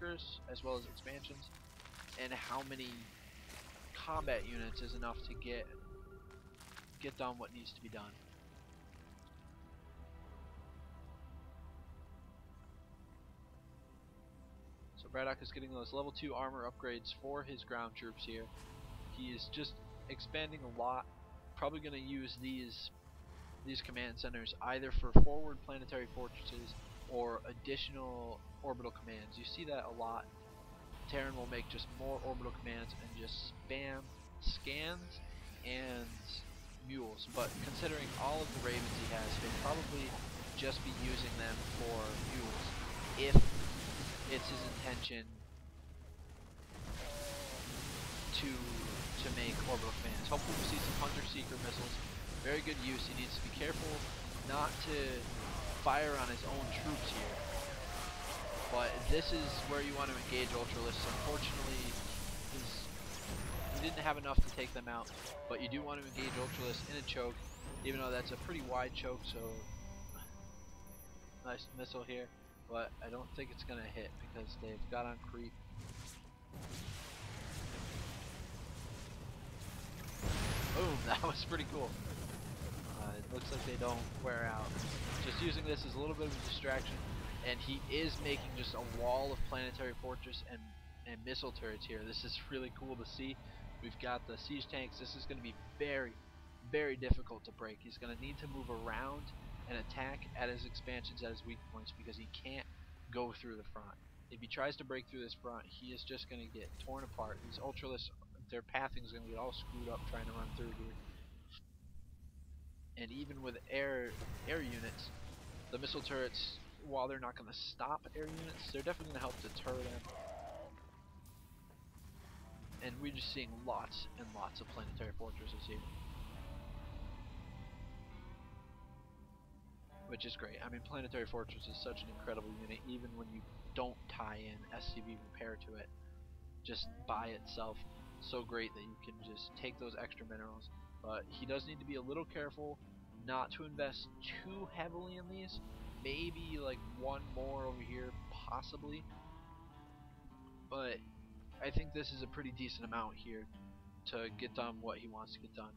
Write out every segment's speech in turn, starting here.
bunkers as well as expansions, and how many combat units is enough to get done what needs to be done. So BratOK is getting those level 2 armor upgrades for his ground troops here. He is just expanding a lot. Probably going to use these command centers either for forward planetary fortresses or additional orbital commands. You see that a lot. Terran will make just more orbital commands and just spam scans and mules, but considering all of the ravens he has, he'll probably just be using them for mules if it's his intention to make orbital commands. Hopefully we'll see some hunter-seeker missiles. Very good use. He needs to be careful not to fire on his own troops here. But this is where you want to engage Ultralists. Unfortunately, he didn't have enough to take them out, but you do want to engage Ultralists in a choke, even though that's a pretty wide choke, so nice missile here, but I don't think it's going to hit because they've got on creep. Boom, that was pretty cool. It looks like they don't wear out. Just using this as a little bit of a distraction, and he is making just a wall of planetary fortress and missile turrets here. This is really cool to see. We've got the siege tanks. This is going to be very, very difficult to break. He's going to need to move around and attack at his expansions at his weak points because he can't go through the front. If he tries to break through this front, he is just going to get torn apart. These Ultralists, their pathing is going to get all screwed up trying to run through here. And even with air units, the missile turrets, while they're not going to stop air units, they're definitely going to help deter them. And we're just seeing lots and lots of planetary fortresses here, which is great. I mean, planetary fortress is such an incredible unit, even when you don't tie in SCV repair to it. Just by itself, so great that you can just take those extra minerals. But he does need to be a little careful not to invest too heavily in these. Maybe like one more over here, possibly. But I think this is a pretty decent amount here to get done what he wants to get done.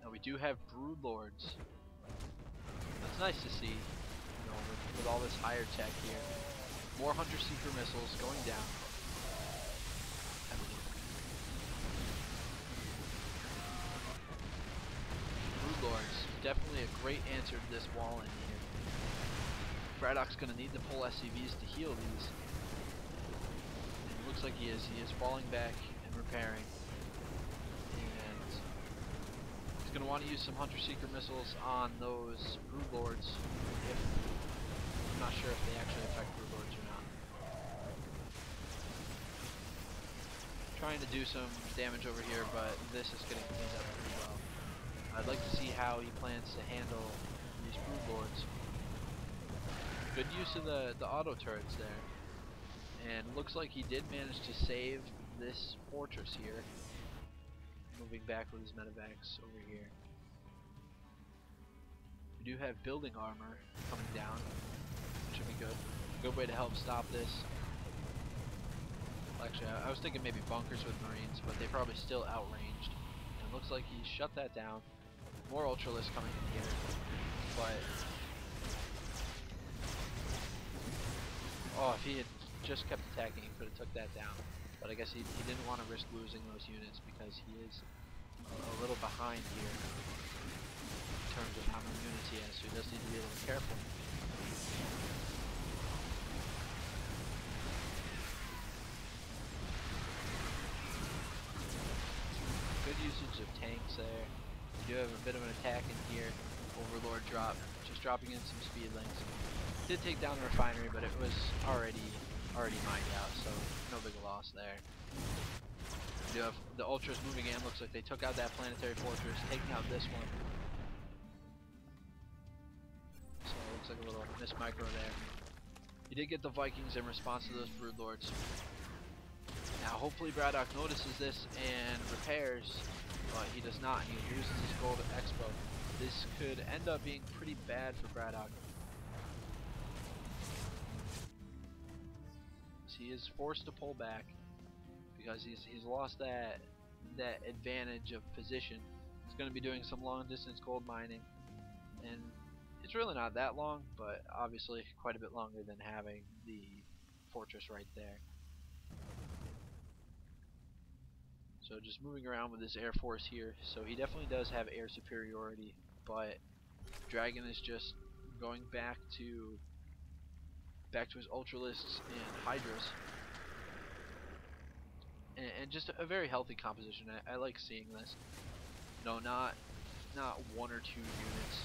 Now we do have brood lords. That's nice to see, you know, with all this higher tech here. More hunter-seeker missiles going down. Brood lords, definitely a great answer to this wall in here. BratOK's going to need to pull SCVs to heal these. And it looks like he is. He is falling back and repairing. And he's going to want to use some hunter-seeker missiles on those brood lords. I'm not sure if they actually affect brood lords or not. Trying to do some damage over here, but this is getting cleaned up pretty well. I'd like to see how he plans to handle these brood lords. Good use of the auto turrets there, and looks like he did manage to save this fortress here. Moving back with his medevacs over here. We do have building armor coming down, which should be good. Good way to help stop this. Actually, I was thinking maybe bunkers with Marines, but they're probably still outranged. And it looks like he shut that down. More Ultralists coming in here, but oh, if he had just kept attacking, he could have took that down. But I guess he didn't want to risk losing those units because he is a little behind here in terms of how many units he has, so he does need to be a little careful. Good usage of tanks there. You do have a bit of an attack in here. Overlord drop, just dropping in some speed links. Did take down the refinery, but it was already mined out, so no big loss there. You do have the Ultras moving in. Looks like they took out that planetary fortress, taking out this one. So it looks like a little miss micro there. You did get the Vikings in response to those brood lords. Now hopefully BratOK notices this and repairs, but he does not. He loses his gold at Expo. This could end up being pretty bad for BratOK. He is forced to pull back because he's lost that advantage of position. He's going to be doing some long distance gold mining, and it's really not that long, but obviously quite a bit longer than having the fortress right there. So just moving around with this air force here, so he definitely does have air superiority, but Dragon is just going back to his Ultralisks and Hydras, and just a very healthy composition. I like seeing this. No, not one or two units,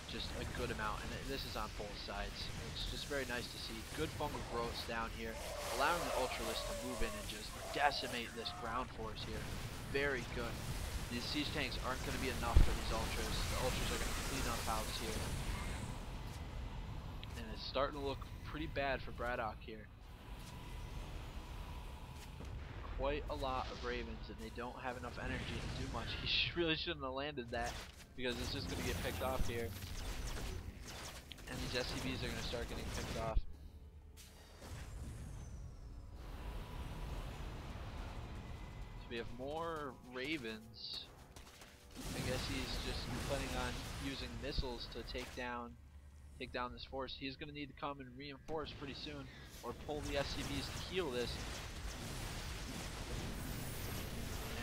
just a good amount, and this is on both sides. It's just very nice to see. Good fungal growths down here, allowing the Ultralisk to move in and just decimate this ground force here. Very good. These siege tanks aren't going to be enough for these Ultras. The Ultras are going to clean up house here. And it's starting to look pretty bad for Bratok here. Quite a lot of Ravens, and they don't have enough energy to do much. He really shouldn't have landed that, because it's just going to get picked off here. And these SCVs are going to start getting picked off. So we have more Ravens. I guess he's just planning on using missiles to take down this force. He's going to need to come and reinforce pretty soon, or pull the SCVs to heal this.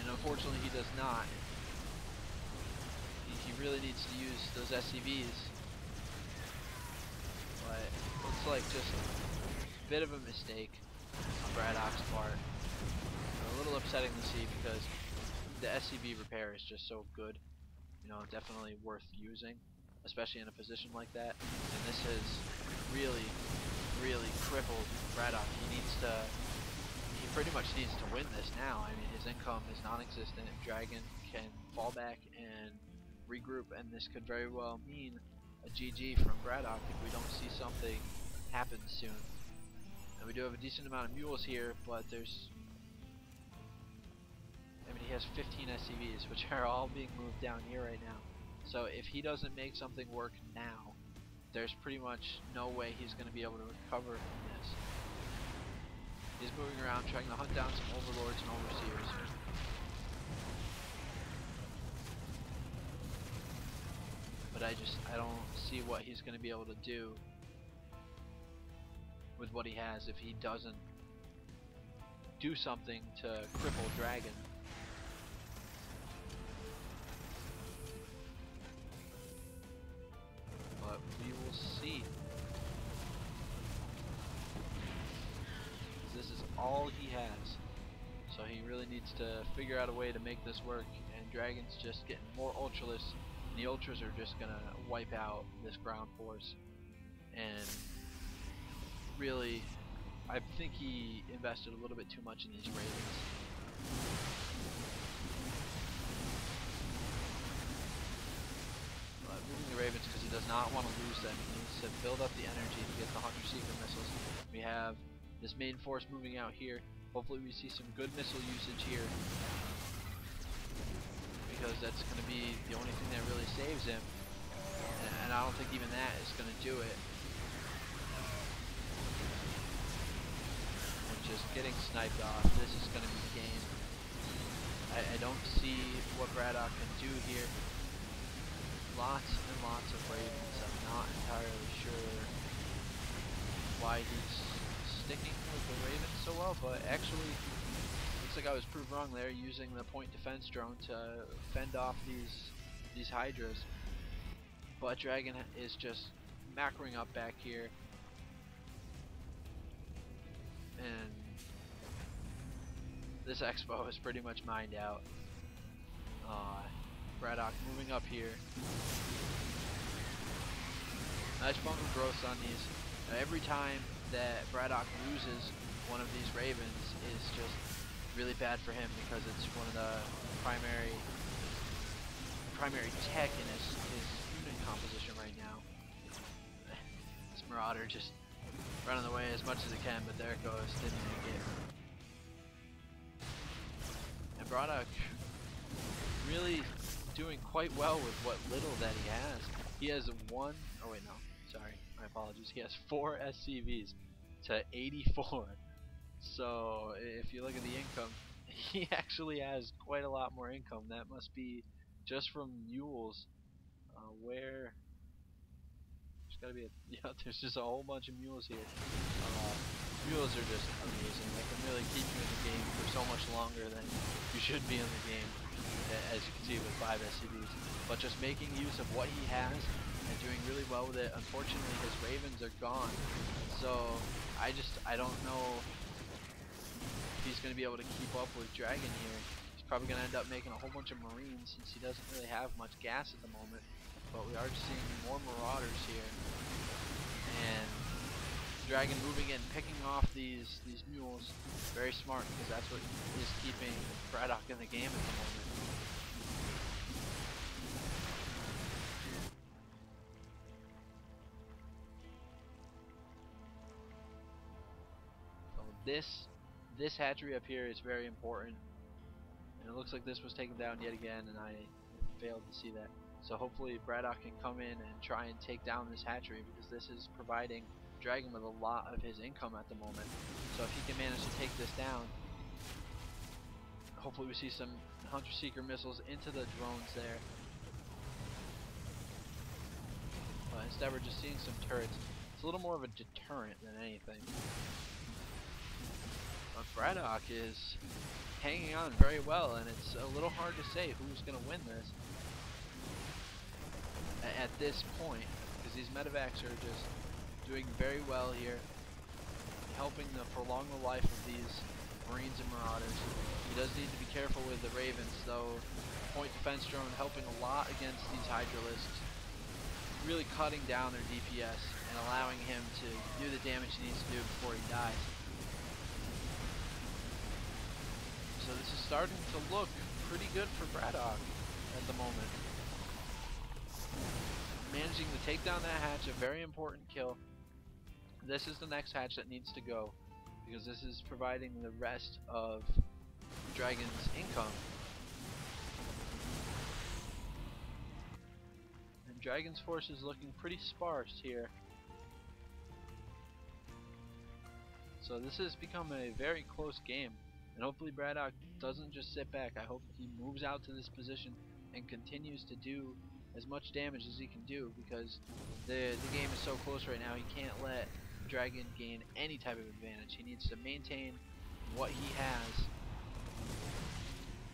And unfortunately he does not. He really needs to use those SCVs. But it looks like just a bit of a mistake on Bratok's part. A little upsetting to see, because the SCV repair is just so good. You know, definitely worth using, especially in a position like that. And this has really, really crippled Bratok. He pretty much needs to win this now. I mean, his income is non-existent. Dragon can fall back and regroup, and this could very well mean a GG from Bratok if we don't see something happen soon. And we do have a decent amount of mules here, but he has 15 SCVs, which are all being moved down here right now. So if he doesn't make something work now, there's pretty much no way he's going to be able to recover from this. He's moving around trying to hunt down some overlords and overseers. But I don't see what he's going to be able to do with what he has if he doesn't do something to cripple Dragon. But we will see. This is all he has. So he really needs to figure out a way to make this work. And Dragon's just getting more Ultralisks. And the Ultras are just going to wipe out this ground force. And really, I think he invested a little bit too much in these Ravens. But moving the Ravens because he does not want to lose them. He needs to build up the energy to get the Hunter-Seeker missiles. We have this main force moving out here. Hopefully we see some good missile usage here, because that's going to be the only thing that really saves him. And I don't think even that is going to do it. And just getting sniped off, this is going to be the game. I don't see what Bratok can do here. Lots and lots of Ravens. I'm not entirely sure why he's sticking with the Ravens so well, but actually looks like I was proved wrong there, using the point defense drone to fend off these Hydras. But Dragon is just macroing up back here, and this Expo is pretty much mined out. Bratok moving up here. Nice fungal growth on these. Every time that Bratok loses one of these Ravens is just really bad for him, because it's one of the primary tech in his unit composition right now. This Marauder just running away as much as it can, but there it goes, didn't make it. And Bratok really doing quite well with what little that he has. He has my apologies. He has 4 SCVs to 84. So if you look at the income, he actually has quite a lot more income. That must be just from mules. Where there's got to be there's just a whole bunch of mules here. Mules are just amazing. They can really keep you in the game for so much longer than you should be in the game, as you can see with 5 SCVs. But just making use of what he has and doing really well with it. Unfortunately, his ravens are gone, so I don't know if he's going to be able to keep up with Dragon here. He's probably going to end up making a whole bunch of Marines since he doesn't really have much gas at the moment. But we are just seeing more Marauders here, and Dragon moving in, picking off these mules. Very smart, because that's what is keeping BratOK in the game at the moment. So this hatchery up here is very important, and it looks like this was taken down yet again, and I failed to see that. So hopefully BratOK can come in and try and take down this hatchery, because this is providing Dragon with a lot of his income at the moment. So if he can manage to take this down, hopefully we see some Hunter Seeker missiles into the drones there. But instead we're just seeing some turrets. It's a little more of a deterrent than anything. But BratOK is hanging on very well, and it's a little hard to say who's going to win this at this point, because these medevacs are just doing very well here, helping to prolong the life of these Marines and Marauders. He does need to be careful with the Ravens, though. Point defense drone helping a lot against these Hydralisks, really cutting down their DPS and allowing him to do the damage he needs to do before he dies. So this is starting to look pretty good for BratOK at the moment. Managing to take down that hatch, a very important kill. This is the next hatch that needs to go, because this is providing the rest of Dragon's income. And Dragon's force is looking pretty sparse here. So this has become a very close game, and hopefully BratOK doesn't just sit back. I hope he moves out to this position and continues to do as much damage as he can do, because the game is so close right now. He can't let Dragon gain any type of advantage. He needs to maintain what he has,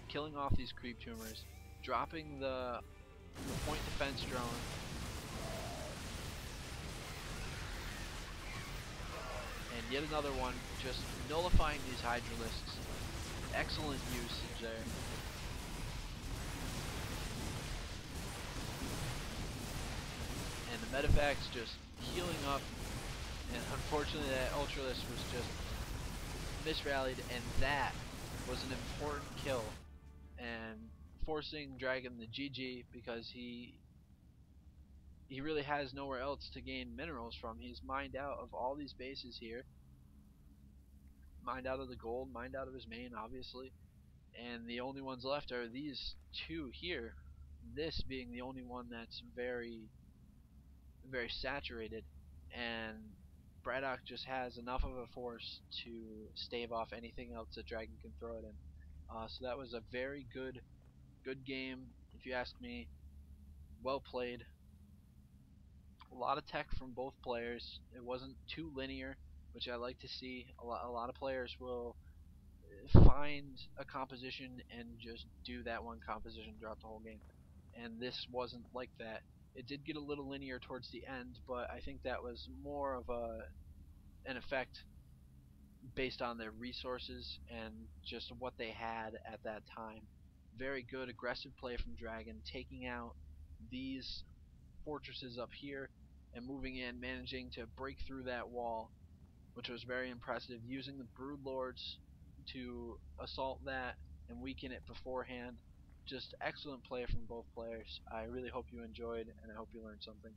killing off these creep tumors, dropping the point defense drone, and yet another one, just nullifying these Hydralisks. Excellent usage there. And the medevacs just healing up, and unfortunately that Ultralisk was just misrallied, and that was an important kill, and forcing Dragon the GG, because he really has nowhere else to gain minerals from. He's mined out of all these bases here, mined out of the gold, mined out of his main, obviously, and the only ones left are these two here, this being the only one that's very saturated, and BratOK just has enough of a force to stave off anything else that Dragon can throw at him. So that was a very good game, if you ask me. Well played. A lot of tech from both players. It wasn't too linear, which I like to see. A lot of players will find a composition and just do that one composition throughout the whole game, and this wasn't like that. It did get a little linear towards the end, but I think that was more of an effect based on their resources and just what they had at that time. Very good aggressive play from Dragon, taking out these fortresses up here and moving in, managing to break through that wall, which was very impressive, using the Broodlords to assault that and weaken it beforehand. Just excellent play from both players. I really hope you enjoyed, and I hope you learned something.